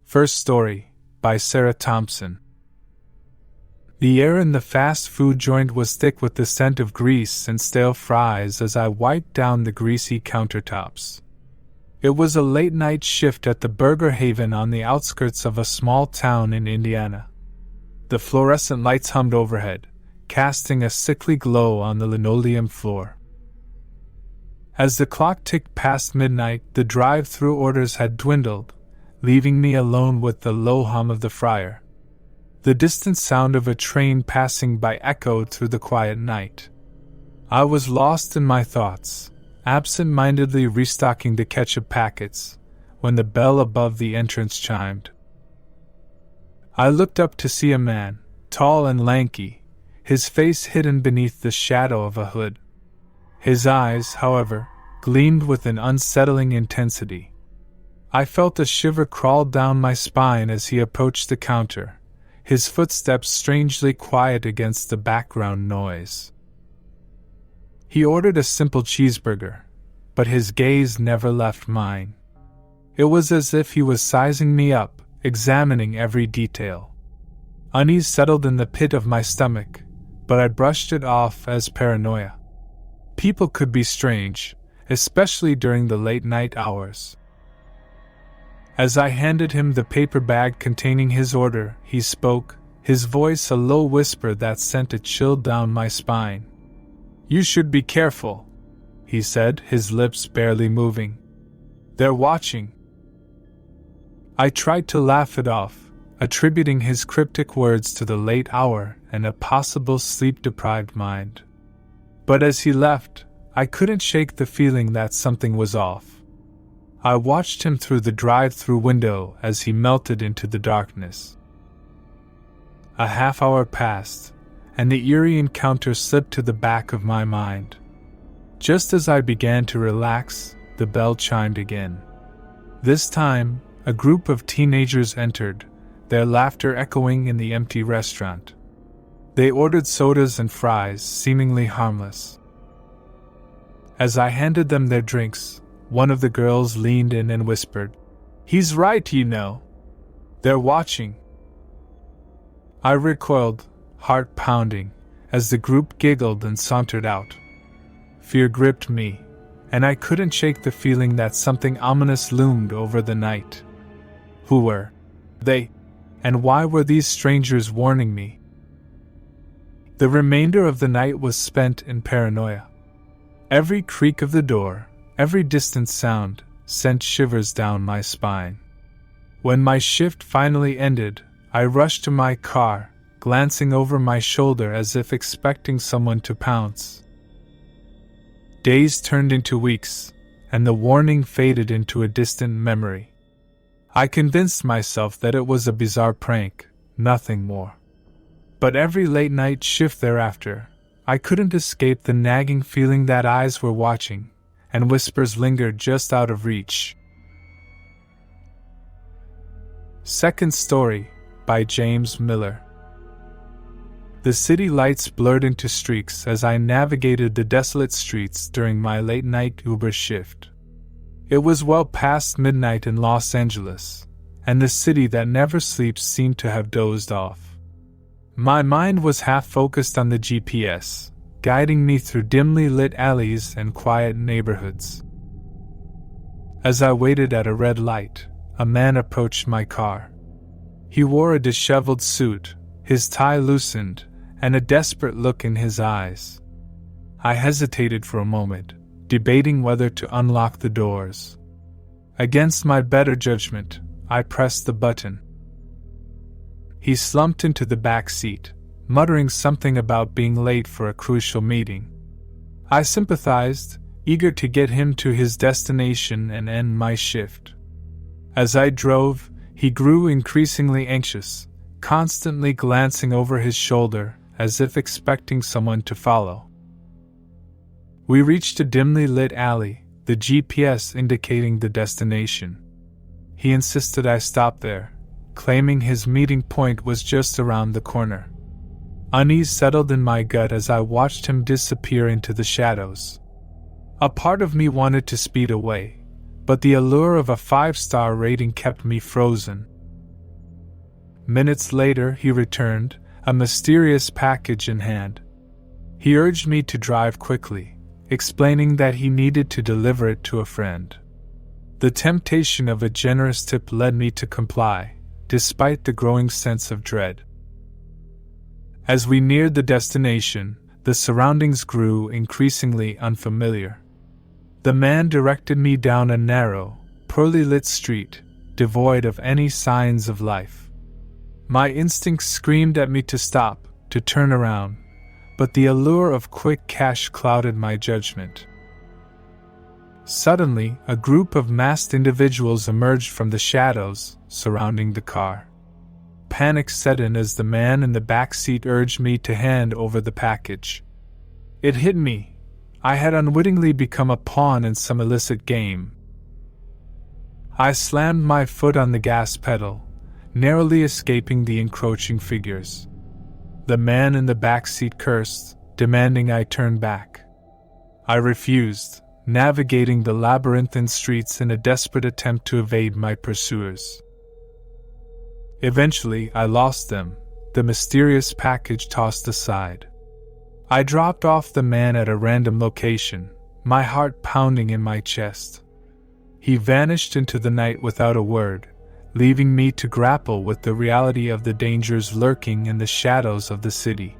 First Story, by Sarah Thompson. The air in the fast food joint was thick with the scent of grease and stale fries as I wiped down the greasy countertops. It was a late-night shift at the Burger Haven on the outskirts of a small town in Indiana. The fluorescent lights hummed overhead, casting a sickly glow on the linoleum floor. As the clock ticked past midnight, the drive-through orders had dwindled, leaving me alone with the low hum of the fryer. The distant sound of a train passing by echoed through the quiet night. I was lost in my thoughts, absent-mindedly restocking the ketchup packets, when the bell above the entrance chimed. I looked up to see a man, tall and lanky, his face hidden beneath the shadow of a hood. His eyes, however, gleamed with an unsettling intensity. I felt a shiver crawl down my spine as he approached the counter, his footsteps strangely quiet against the background noise. He ordered a simple cheeseburger, but his gaze never left mine. It was as if he was sizing me up, examining every detail. Unease settled in the pit of my stomach, but I brushed it off as paranoia. People could be strange, especially during the late-night hours. As I handed him the paper bag containing his order, he spoke, his voice a low whisper that sent a chill down my spine. "You should be careful," he said, his lips barely moving. "They're watching." I tried to laugh it off, attributing his cryptic words to the late hour and a possible sleep-deprived mind. But as he left, I couldn't shake the feeling that something was off. I watched him through the drive-through window as he melted into the darkness. A half-hour passed, and the eerie encounter slipped to the back of my mind. Just as I began to relax, the bell chimed again. This time, a group of teenagers entered, their laughter echoing in the empty restaurant. They ordered sodas and fries, seemingly harmless. As I handed them their drinks, one of the girls leaned in and whispered, "He's right, you know. They're watching." I recoiled, heart pounding, as the group giggled and sauntered out. Fear gripped me, and I couldn't shake the feeling that something ominous loomed over the night. Who were they, and why were these strangers warning me? The remainder of the night was spent in paranoia. Every creak of the door, every distant sound, sent shivers down my spine. When my shift finally ended, I rushed to my car, glancing over my shoulder as if expecting someone to pounce. Days turned into weeks, and the warning faded into a distant memory. I convinced myself that it was a bizarre prank, nothing more. But every late-night shift thereafter, I couldn't escape the nagging feeling that eyes were watching, and whispers lingered just out of reach. Second Story, by James Miller. The city lights blurred into streaks as I navigated the desolate streets during my late-night Uber shift. It was well past midnight in Los Angeles, and the city that never sleeps seemed to have dozed off. My mind was half-focused on the GPS, guiding me through dimly lit alleys and quiet neighborhoods. As I waited at a red light, a man approached my car. He wore a disheveled suit, his tie loosened, and a desperate look in his eyes. I hesitated for a moment, debating whether to unlock the doors. Against my better judgment, I pressed the button. He slumped into the back seat, muttering something about being late for a crucial meeting. I sympathized, eager to get him to his destination and end my shift. As I drove, he grew increasingly anxious, constantly glancing over his shoulder as if expecting someone to follow. We reached a dimly lit alley, the GPS indicating the destination. He insisted I stop there, claiming his meeting point was just around the corner. Unease settled in my gut as I watched him disappear into the shadows. A part of me wanted to speed away, but the allure of a 5-star rating kept me frozen. Minutes later, he returned, a mysterious package in hand. He urged me to drive quickly, explaining that he needed to deliver it to a friend. The temptation of a generous tip led me to comply, despite the growing sense of dread. As we neared the destination, the surroundings grew increasingly unfamiliar. The man directed me down a narrow, poorly lit street, devoid of any signs of life. My instincts screamed at me to stop, to turn around, but the allure of quick cash clouded my judgment. Suddenly, a group of masked individuals emerged from the shadows surrounding the car. Panic set in as the man in the back seat urged me to hand over the package. It hit me. I had unwittingly become a pawn in some illicit game. I slammed my foot on the gas pedal, narrowly escaping the encroaching figures. The man in the back seat cursed, demanding I turn back. I refused, navigating the labyrinthine streets in a desperate attempt to evade my pursuers. Eventually, I lost them, the mysterious package tossed aside. I dropped off the man at a random location, my heart pounding in my chest. He vanished into the night without a word, leaving me to grapple with the reality of the dangers lurking in the shadows of the city.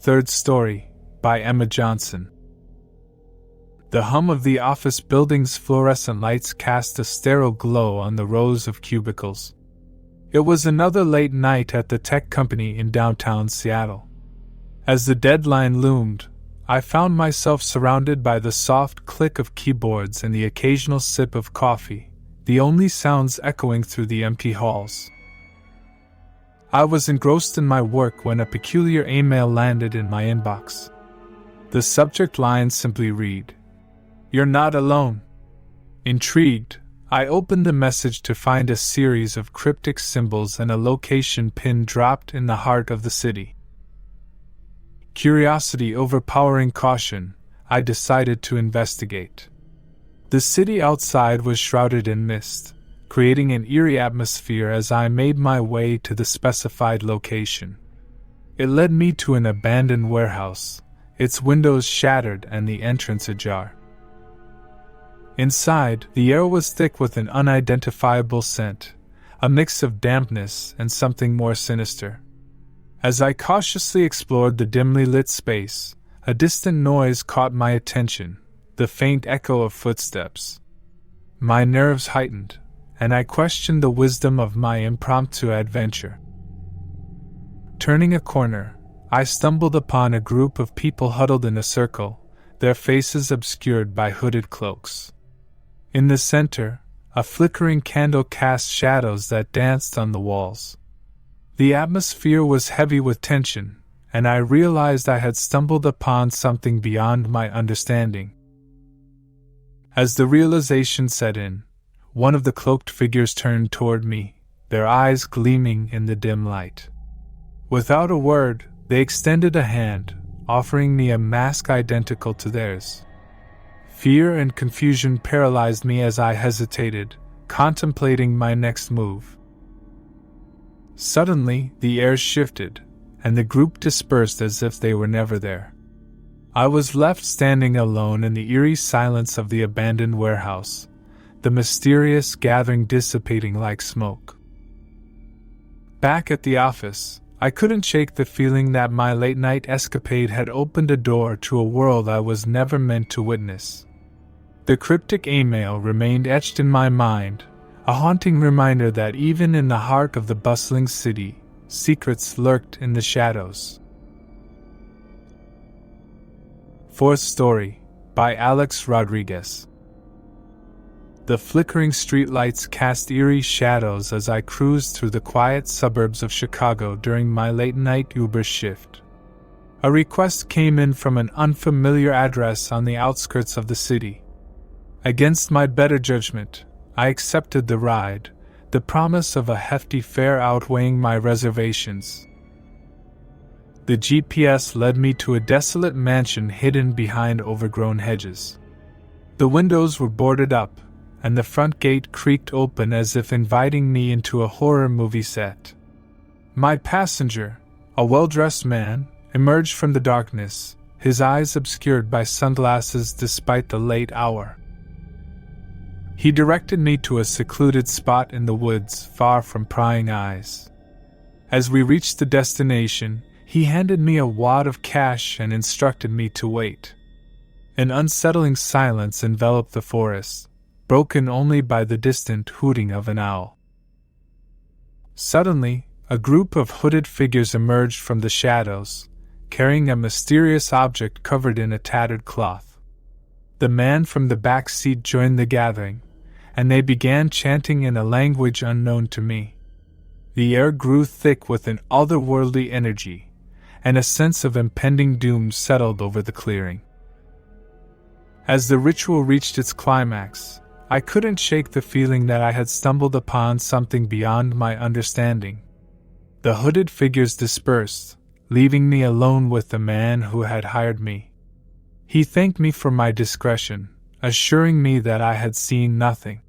Third Story, by Emma Johnson. The hum of the office building's fluorescent lights cast a sterile glow on the rows of cubicles. It was another late night at the tech company in downtown Seattle. As the deadline loomed, I found myself surrounded by the soft click of keyboards and the occasional sip of coffee, the only sounds echoing through the empty halls. I was engrossed in my work when a peculiar email landed in my inbox. The subject line simply read, "You're not alone." Intrigued, I opened the message to find a series of cryptic symbols and a location pin dropped in the heart of the city. Curiosity overpowering caution, I decided to investigate. The city outside was shrouded in mist, creating an eerie atmosphere as I made my way to the specified location. It led me to an abandoned warehouse, its windows shattered and the entrance ajar. Inside, the air was thick with an unidentifiable scent, a mix of dampness and something more sinister. As I cautiously explored the dimly lit space, a distant noise caught my attention, the faint echo of footsteps. My nerves heightened, and I questioned the wisdom of my impromptu adventure. Turning a corner, I stumbled upon a group of people huddled in a circle, their faces obscured by hooded cloaks. In the center, a flickering candle cast shadows that danced on the walls. The atmosphere was heavy with tension, and I realized I had stumbled upon something beyond my understanding. As the realization set in, one of the cloaked figures turned toward me, their eyes gleaming in the dim light. Without a word, they extended a hand, offering me a mask identical to theirs. Fear and confusion paralyzed me as I hesitated, contemplating my next move. Suddenly, the air shifted, and the group dispersed as if they were never there. I was left standing alone in the eerie silence of the abandoned warehouse, the mysterious gathering dissipating like smoke. Back at the office, I couldn't shake the feeling that my late-night escapade had opened a door to a world I was never meant to witness. The cryptic email remained etched in my mind, a haunting reminder that even in the heart of the bustling city, secrets lurked in the shadows. Fourth Story, by Alex Rodriguez. The flickering streetlights cast eerie shadows as I cruised through the quiet suburbs of Chicago during my late-night Uber shift. A request came in from an unfamiliar address on the outskirts of the city. Against my better judgment, I accepted the ride, the promise of a hefty fare outweighing my reservations. The GPS led me to a desolate mansion hidden behind overgrown hedges. The windows were boarded up, and the front gate creaked open as if inviting me into a horror movie set. My passenger, a well-dressed man, emerged from the darkness, his eyes obscured by sunglasses despite the late hour. He directed me to a secluded spot in the woods far from prying eyes. As we reached the destination, he handed me a wad of cash and instructed me to wait. An unsettling silence enveloped the forest, broken only by the distant hooting of an owl. Suddenly, a group of hooded figures emerged from the shadows, carrying a mysterious object covered in a tattered cloth. The man from the back seat joined the gathering, and they began chanting in a language unknown to me. The air grew thick with an otherworldly energy, and a sense of impending doom settled over the clearing. As the ritual reached its climax, I couldn't shake the feeling that I had stumbled upon something beyond my understanding. The hooded figures dispersed, leaving me alone with the man who had hired me. He thanked me for my discretion, assuring me that I had seen nothing.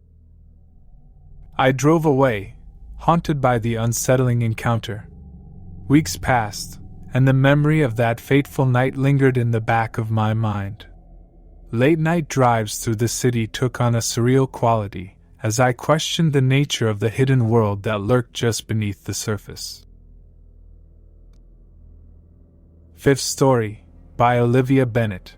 I drove away, haunted by the unsettling encounter. Weeks passed, and the memory of that fateful night lingered in the back of my mind. Late-night drives through the city took on a surreal quality, as I questioned the nature of the hidden world that lurked just beneath the surface. Fifth Story, by Olivia Bennett.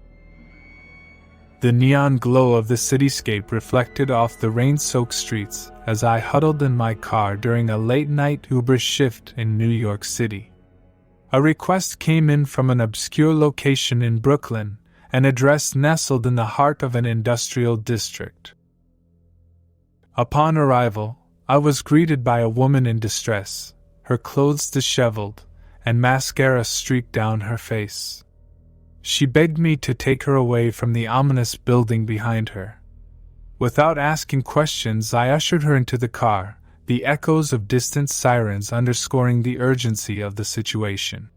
The neon glow of the cityscape reflected off the rain-soaked streets as I huddled in my car during a late-night Uber shift in New York City. A request came in from an obscure location in Brooklyn, an address nestled in the heart of an industrial district. Upon arrival, I was greeted by a woman in distress, her clothes disheveled, and mascara streaked down her face. She begged me to take her away from the ominous building behind her. Without asking questions, I ushered her into the car, the echoes of distant sirens underscoring the urgency of the situation.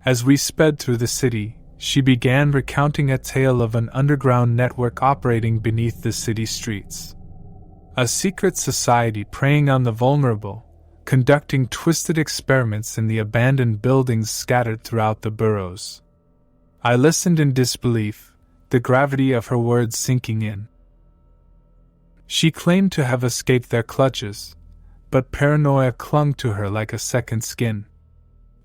As we sped through the city, she began recounting a tale of an underground network operating beneath the city streets. A secret society preying on the vulnerable, conducting twisted experiments in the abandoned buildings scattered throughout the boroughs. I listened in disbelief, the gravity of her words sinking in. She claimed to have escaped their clutches, but paranoia clung to her like a second skin.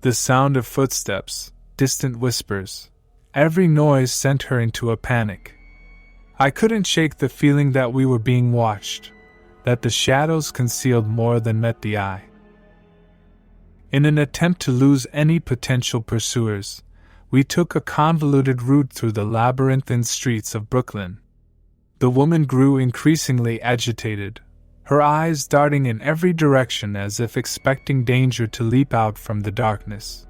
The sound of footsteps, distant whispers, every noise sent her into a panic. I couldn't shake the feeling that we were being watched, that the shadows concealed more than met the eye. In an attempt to lose any potential pursuers, we took a convoluted route through the labyrinthine streets of Brooklyn. The woman grew increasingly agitated, her eyes darting in every direction as if expecting danger to leap out from the darkness.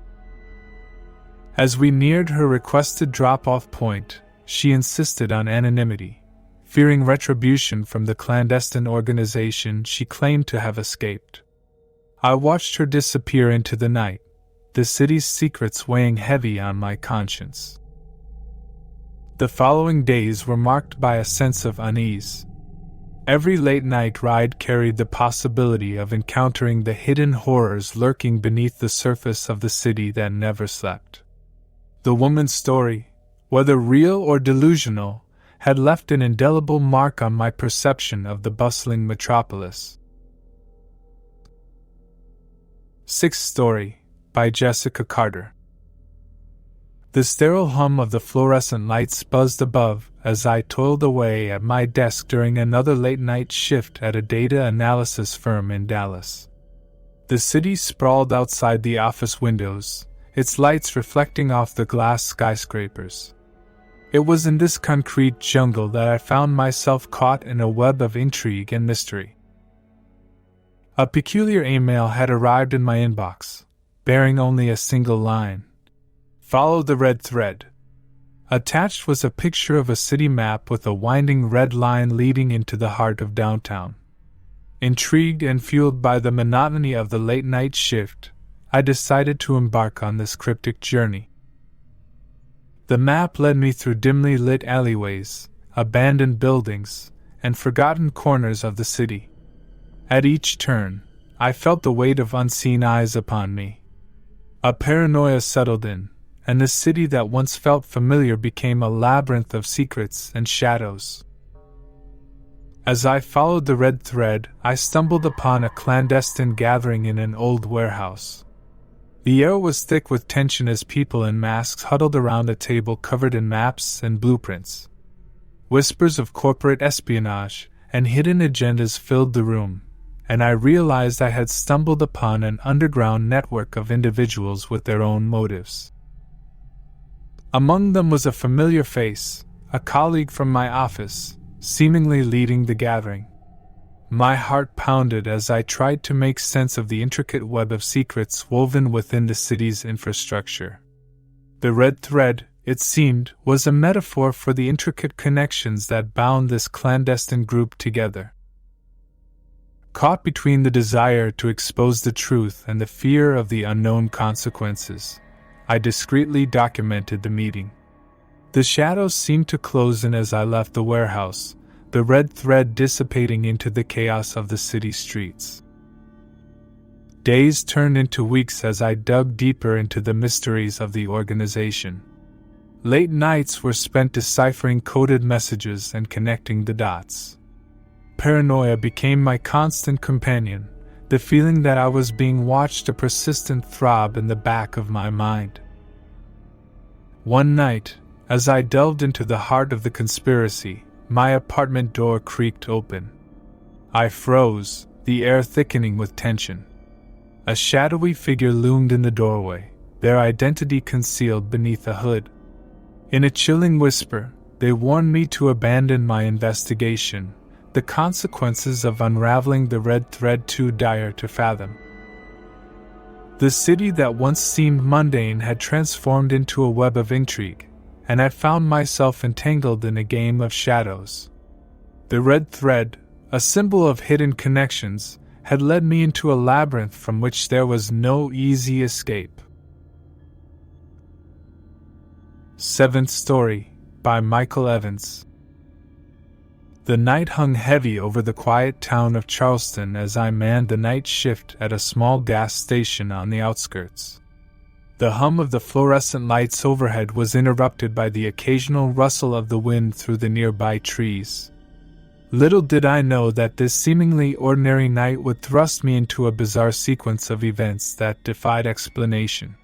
As we neared her requested drop-off point, she insisted on anonymity, fearing retribution from the clandestine organization she claimed to have escaped. I watched her disappear into the night, the city's secrets weighing heavy on my conscience. The following days were marked by a sense of unease. Every late-night ride carried the possibility of encountering the hidden horrors lurking beneath the surface of the city that never slept. The woman's story, whether real or delusional, had left an indelible mark on my perception of the bustling metropolis. Sixth Story, by Jessica Carter. The sterile hum of the fluorescent lights buzzed above as I toiled away at my desk during another late-night shift at a data analysis firm in Dallas. The city sprawled outside the office windows, its lights reflecting off the glass skyscrapers. It was in this concrete jungle that I found myself caught in a web of intrigue and mystery. A peculiar email had arrived in my inbox, bearing only a single line. Follow the red thread. Attached was a picture of a city map with a winding red line leading into the heart of downtown. Intrigued and fueled by the monotony of the late-night shift, I decided to embark on this cryptic journey. The map led me through dimly lit alleyways, abandoned buildings, and forgotten corners of the city. At each turn, I felt the weight of unseen eyes upon me. A paranoia settled in, and the city that once felt familiar became a labyrinth of secrets and shadows. As I followed the red thread, I stumbled upon a clandestine gathering in an old warehouse. The air was thick with tension as people in masks huddled around a table covered in maps and blueprints. Whispers of corporate espionage and hidden agendas filled the room, and I realized I had stumbled upon an underground network of individuals with their own motives. Among them was a familiar face, a colleague from my office, seemingly leading the gathering. My heart pounded as I tried to make sense of the intricate web of secrets woven within the city's infrastructure. The red thread, it seemed, was a metaphor for the intricate connections that bound this clandestine group together. Caught between the desire to expose the truth and the fear of the unknown consequences, I discreetly documented the meeting. The shadows seemed to close in as I left the warehouse, the red thread dissipating into the chaos of the city streets. Days turned into weeks as I dug deeper into the mysteries of the organization. Late nights were spent deciphering coded messages and connecting the dots. Paranoia became my constant companion, the feeling that I was being watched a persistent throb in the back of my mind. One night, as I delved into the heart of the conspiracy, my apartment door creaked open. I froze, the air thickening with tension. A shadowy figure loomed in the doorway, their identity concealed beneath a hood. In a chilling whisper, they warned me to abandon my investigation, the consequences of unraveling the red thread too dire to fathom. The city that once seemed mundane had transformed into a web of intrigue, and I found myself entangled in a game of shadows. The red thread, a symbol of hidden connections, had led me into a labyrinth from which there was no easy escape. Seventh Story, by Michael Evans. The night hung heavy over the quiet town of Charleston as I manned the night shift at a small gas station on the outskirts. The hum of the fluorescent lights overhead was interrupted by the occasional rustle of the wind through the nearby trees. Little did I know that this seemingly ordinary night would thrust me into a bizarre sequence of events that defied explanation.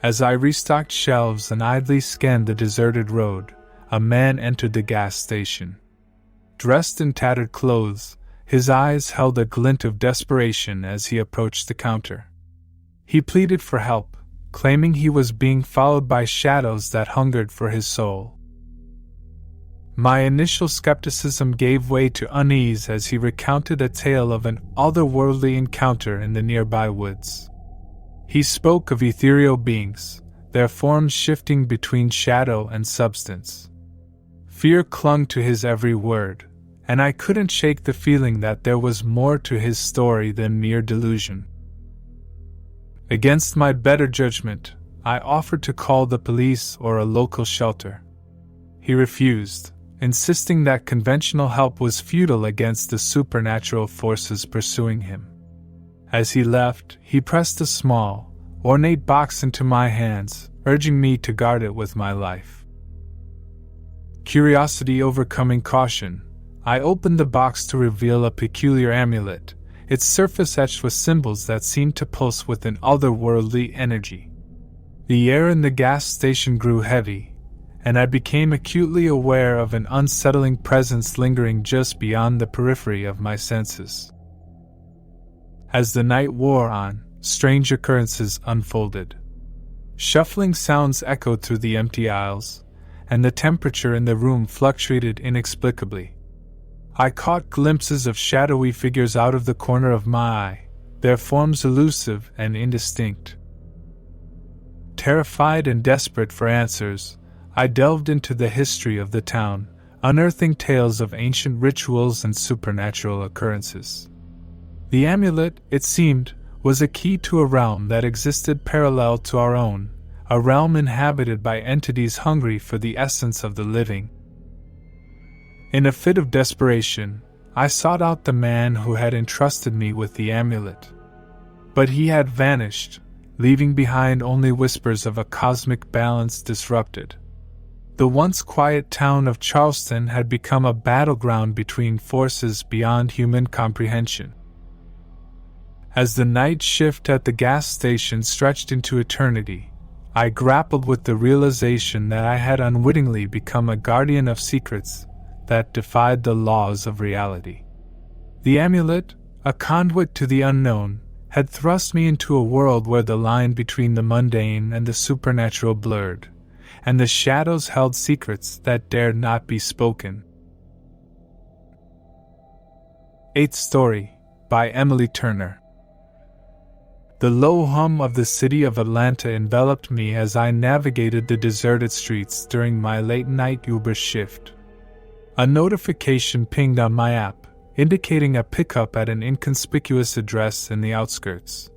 As I restocked shelves and idly scanned the deserted road, a man entered the gas station. Dressed in tattered clothes, his eyes held a glint of desperation as he approached the counter. He pleaded for help, claiming he was being followed by shadows that hungered for his soul. My initial skepticism gave way to unease as he recounted a tale of an otherworldly encounter in the nearby woods. He spoke of ethereal beings, their forms shifting between shadow and substance. Fear clung to his every word, and I couldn't shake the feeling that there was more to his story than mere delusion. Against my better judgment, I offered to call the police or a local shelter. He refused, insisting that conventional help was futile against the supernatural forces pursuing him. As he left, he pressed a small, ornate box into my hands, urging me to guard it with my life. Curiosity overcoming caution, I opened the box to reveal a peculiar amulet, its surface etched with symbols that seemed to pulse with an otherworldly energy. The air in the gas station grew heavy, and I became acutely aware of an unsettling presence lingering just beyond the periphery of my senses. As the night wore on, strange occurrences unfolded. Shuffling sounds echoed through the empty aisles, and the temperature in the room fluctuated inexplicably. I caught glimpses of shadowy figures out of the corner of my eye, their forms elusive and indistinct. Terrified and desperate for answers, I delved into the history of the town, unearthing tales of ancient rituals and supernatural occurrences. The amulet, it seemed, was a key to a realm that existed parallel to our own, a realm inhabited by entities hungry for the essence of the living. In a fit of desperation, I sought out the man who had entrusted me with the amulet. But he had vanished, leaving behind only whispers of a cosmic balance disrupted. The once quiet town of Charleston had become a battleground between forces beyond human comprehension. As the night shift at the gas station stretched into eternity, I grappled with the realization that I had unwittingly become a guardian of secrets that defied the laws of reality. The amulet, a conduit to the unknown, had thrust me into a world where the line between the mundane and the supernatural blurred, and the shadows held secrets that dared not be spoken. Eighth Story, by Emily Turner. The low hum of the city of Atlanta enveloped me as I navigated the deserted streets during my late-night Uber shift. A notification pinged on my app, indicating a pickup at an inconspicuous address in the outskirts.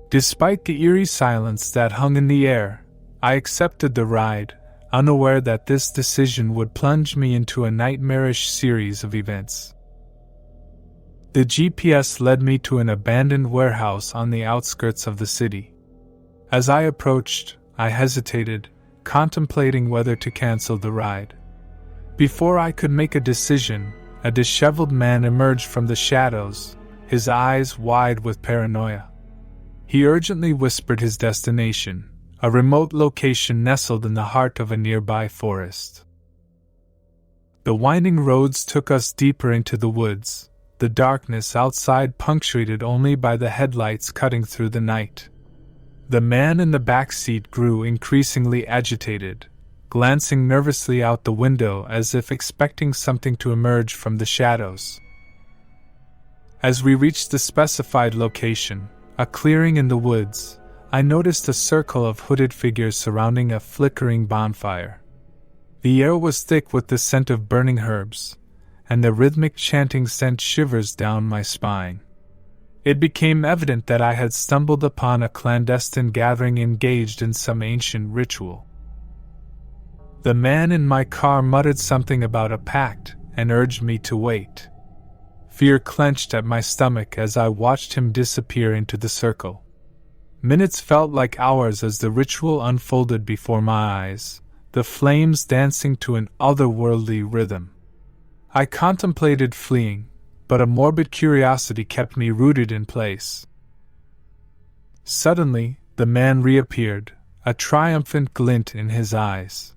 Despite the eerie silence that hung in the air, I accepted the ride, unaware that this decision would plunge me into a nightmarish series of events. The GPS led me to an abandoned warehouse on the outskirts of the city. As I approached, I hesitated, contemplating whether to cancel the ride. Before I could make a decision, a disheveled man emerged from the shadows, his eyes wide with paranoia. He urgently whispered his destination, a remote location nestled in the heart of a nearby forest. The winding roads took us deeper into the woods, the darkness outside punctuated only by the headlights cutting through the night. The man in the back seat grew increasingly agitated, glancing nervously out the window as if expecting something to emerge from the shadows. As we reached the specified location, a clearing in the woods, I noticed a circle of hooded figures surrounding a flickering bonfire. The air was thick with the scent of burning herbs, and the rhythmic chanting sent shivers down my spine. It became evident that I had stumbled upon a clandestine gathering engaged in some ancient ritual. The man in my car muttered something about a pact and urged me to wait. Fear clenched at my stomach as I watched him disappear into the circle. Minutes felt like hours as the ritual unfolded before my eyes, the flames dancing to an otherworldly rhythm. I contemplated fleeing, but a morbid curiosity kept me rooted in place. Suddenly, the man reappeared, a triumphant glint in his eyes.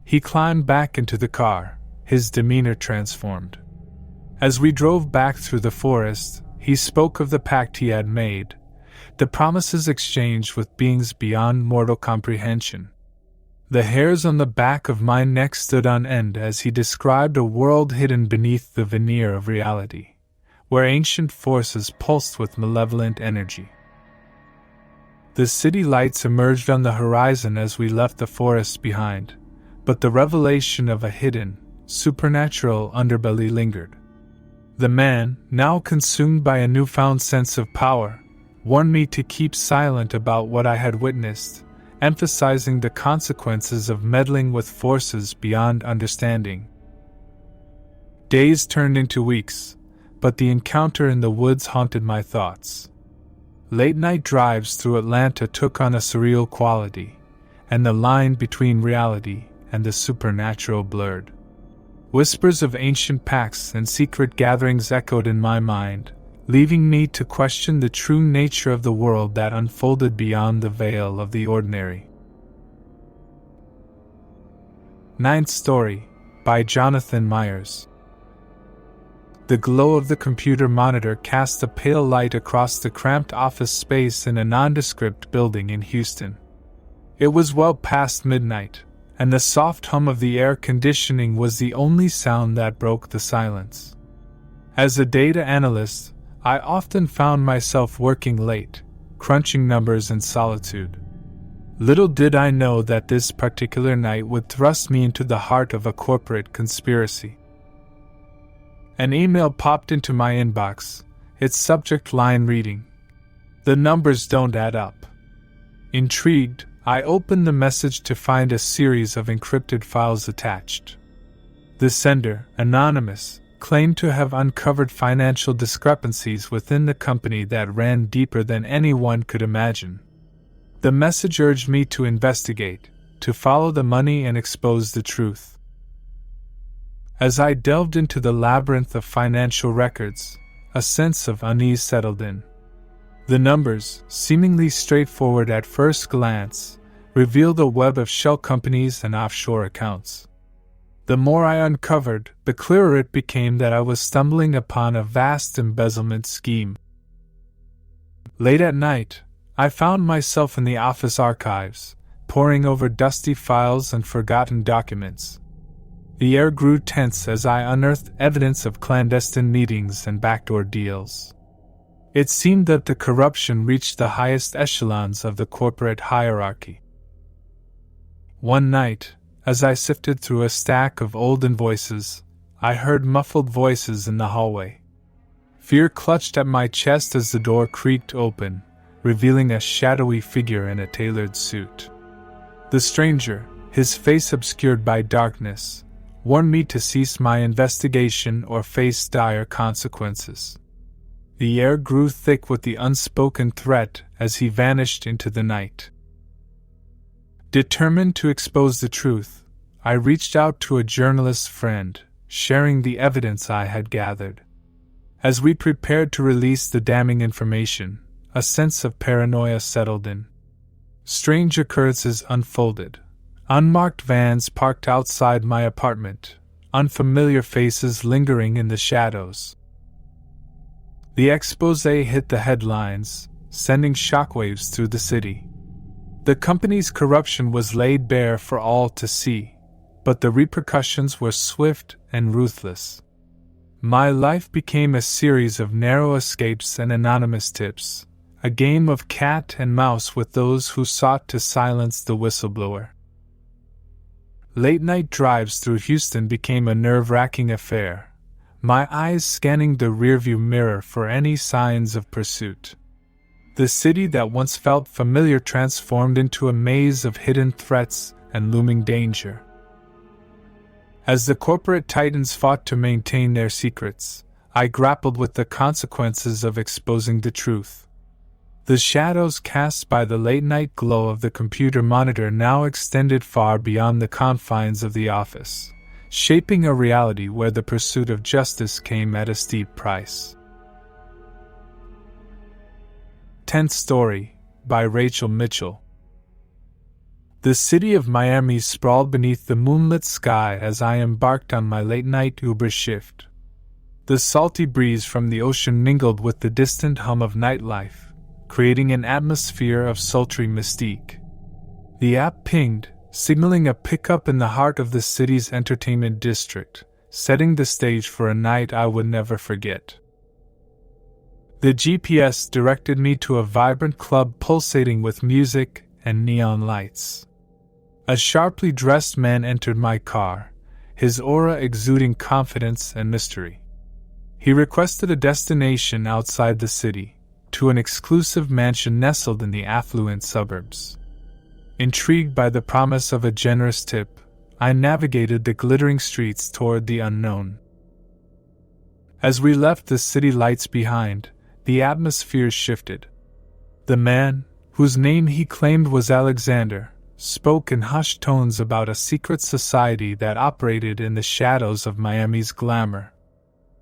He climbed back into the car, his demeanor transformed. As we drove back through the forest, he spoke of the pact he had made, the promises exchanged with beings beyond mortal comprehension. The hairs on the back of my neck stood on end as he described a world hidden beneath the veneer of reality, where ancient forces pulsed with malevolent energy. The city lights emerged on the horizon as we left the forest behind, but the revelation of a hidden, supernatural underbelly lingered. The man, now consumed by a newfound sense of power, warned me to keep silent about what I had witnessed, emphasizing the consequences of meddling with forces beyond understanding. Days turned into weeks, but the encounter in the woods haunted my thoughts. Late-night drives through Atlanta took on a surreal quality, and the line between reality and the supernatural blurred. Whispers of ancient pacts and secret gatherings echoed in my mind, leaving me to question the true nature of the world that unfolded beyond the veil of the ordinary. Ninth Story, by Jonathan Myers. The glow of the computer monitor cast a pale light across the cramped office space in a nondescript building in Houston. It was well past midnight, and the soft hum of the air conditioning was the only sound that broke the silence. As a data analyst, I often found myself working late, crunching numbers in solitude. Little did I know that this particular night would thrust me into the heart of a corporate conspiracy. An email popped into my inbox, its subject line reading, "The numbers don't add up." Intrigued, I opened the message to find a series of encrypted files attached. The sender, anonymous, claimed to have uncovered financial discrepancies within the company that ran deeper than anyone could imagine. The message urged me to investigate, to follow the money and expose the truth. As I delved into the labyrinth of financial records, a sense of unease settled in. The numbers, seemingly straightforward at first glance, revealed a web of shell companies and offshore accounts. The more I uncovered, the clearer it became that I was stumbling upon a vast embezzlement scheme. Late at night, I found myself in the office archives, poring over dusty files and forgotten documents. The air grew tense as I unearthed evidence of clandestine meetings and backdoor deals. It seemed that the corruption reached the highest echelons of the corporate hierarchy. One night, as I sifted through a stack of old invoices, I heard muffled voices in the hallway. Fear clutched at my chest as the door creaked open, revealing a shadowy figure in a tailored suit. The stranger, his face obscured by darkness, warned me to cease my investigation or face dire consequences. The air grew thick with the unspoken threat as he vanished into the night. Determined to expose the truth, I reached out to a journalist friend, sharing the evidence I had gathered. As we prepared to release the damning information, a sense of paranoia settled in. Strange occurrences unfolded. Unmarked vans parked outside my apartment, unfamiliar faces lingering in the shadows. The expose hit the headlines, sending shockwaves through the city. The company's corruption was laid bare for all to see, but the repercussions were swift and ruthless. My life became a series of narrow escapes and anonymous tips, a game of cat and mouse with those who sought to silence the whistleblower. Late-night drives through Houston became a nerve-wracking affair, my eyes scanning the rearview mirror for any signs of pursuit. The city that once felt familiar transformed into a maze of hidden threats and looming danger. As the corporate titans fought to maintain their secrets, I grappled with the consequences of exposing the truth. The shadows cast by the late-night glow of the computer monitor now extended far beyond the confines of the office, shaping a reality where the pursuit of justice came at a steep price. 10th Story, by Rachel Mitchell. The city of Miami sprawled beneath the moonlit sky as I embarked on my late-night Uber shift. The salty breeze from the ocean mingled with the distant hum of nightlife, creating an atmosphere of sultry mystique. The app pinged, signaling a pickup in the heart of the city's entertainment district, setting the stage for a night I would never forget. The GPS directed me to a vibrant club pulsating with music and neon lights. A sharply dressed man entered my car, his aura exuding confidence and mystery. He requested a destination outside the city, to an exclusive mansion nestled in the affluent suburbs. Intrigued by the promise of a generous tip, I navigated the glittering streets toward the unknown. As we left the city lights behind, the atmosphere shifted. The man, whose name he claimed was Alexander, spoke in hushed tones about a secret society that operated in the shadows of Miami's glamour.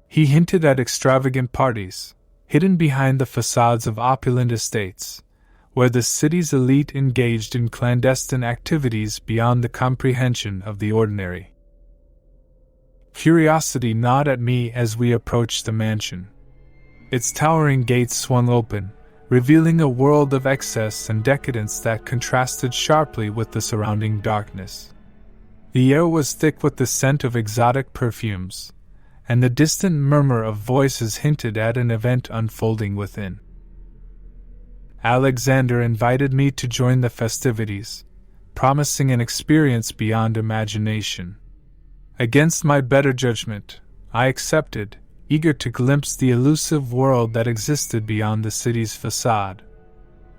He hinted at extravagant parties, hidden behind the facades of opulent estates, where the city's elite engaged in clandestine activities beyond the comprehension of the ordinary. Curiosity gnawed at me as we approached the mansion. Its towering gates swung open, revealing a world of excess and decadence that contrasted sharply with the surrounding darkness. The air was thick with the scent of exotic perfumes, and the distant murmur of voices hinted at an event unfolding within. Alexander invited me to join the festivities, promising an experience beyond imagination. Against my better judgment, I accepted, eager to glimpse the elusive world that existed beyond the city's facade.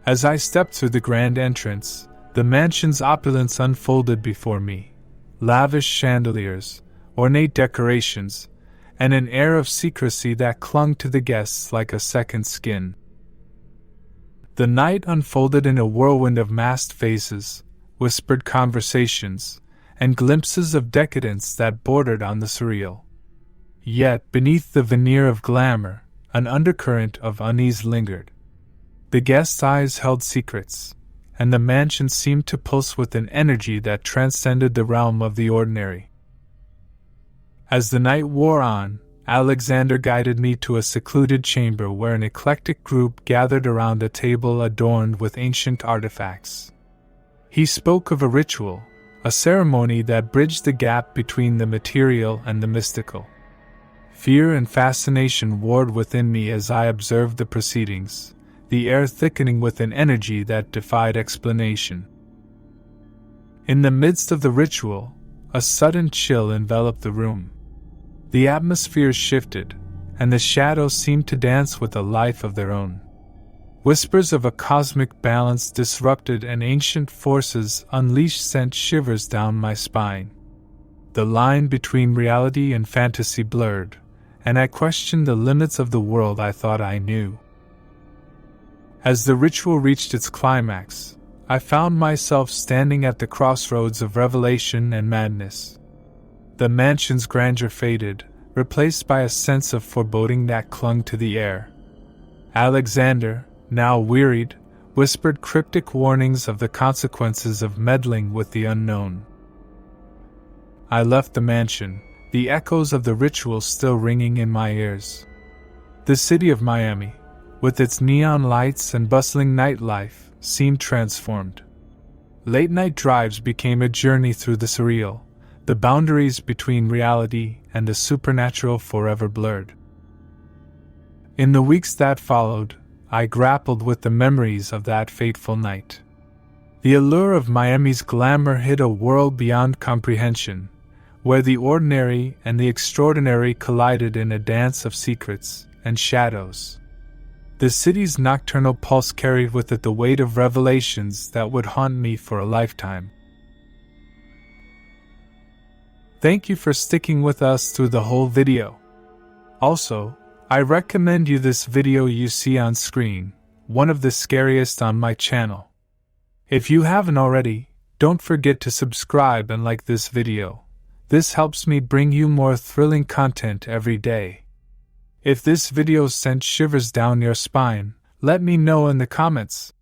As I stepped through the grand entrance, the mansion's opulence unfolded before me. Lavish chandeliers, ornate decorations, and an air of secrecy that clung to the guests like a second skin. The night unfolded in a whirlwind of masked faces, whispered conversations, and glimpses of decadence that bordered on the surreal. Yet, beneath the veneer of glamour, an undercurrent of unease lingered. The guests' eyes held secrets, and the mansion seemed to pulse with an energy that transcended the realm of the ordinary. As the night wore on, Alexander guided me to a secluded chamber where an eclectic group gathered around a table adorned with ancient artifacts. He spoke of a ritual, a ceremony that bridged the gap between the material and the mystical. Fear and fascination warred within me as I observed the proceedings, the air thickening with an energy that defied explanation. In the midst of the ritual, a sudden chill enveloped the room. The atmosphere shifted, and the shadows seemed to dance with a life of their own. Whispers of a cosmic balance disrupted, and ancient forces unleashed sent shivers down my spine. The line between reality and fantasy blurred, and I questioned the limits of the world I thought I knew. As the ritual reached its climax, I found myself standing at the crossroads of revelation and madness. The mansion's grandeur faded, replaced by a sense of foreboding that clung to the air. Alexander, now wearied, whispered cryptic warnings of the consequences of meddling with the unknown. I left the mansion, the echoes of the ritual still ringing in my ears. The city of Miami, with its neon lights and bustling nightlife, seemed transformed. Late-night drives became a journey through the surreal, the boundaries between reality and the supernatural forever blurred. In the weeks that followed, I grappled with the memories of that fateful night. The allure of Miami's glamour hid a world beyond comprehension, where the ordinary and the extraordinary collided in a dance of secrets and shadows. The city's nocturnal pulse carried with it the weight of revelations that would haunt me for a lifetime. Thank you for sticking with us through the whole video. Also, I recommend you this video you see on screen, one of the scariest on my channel. If you haven't already, don't forget to subscribe and like this video. This helps me bring you more thrilling content every day. If this video sent shivers down your spine, let me know in the comments.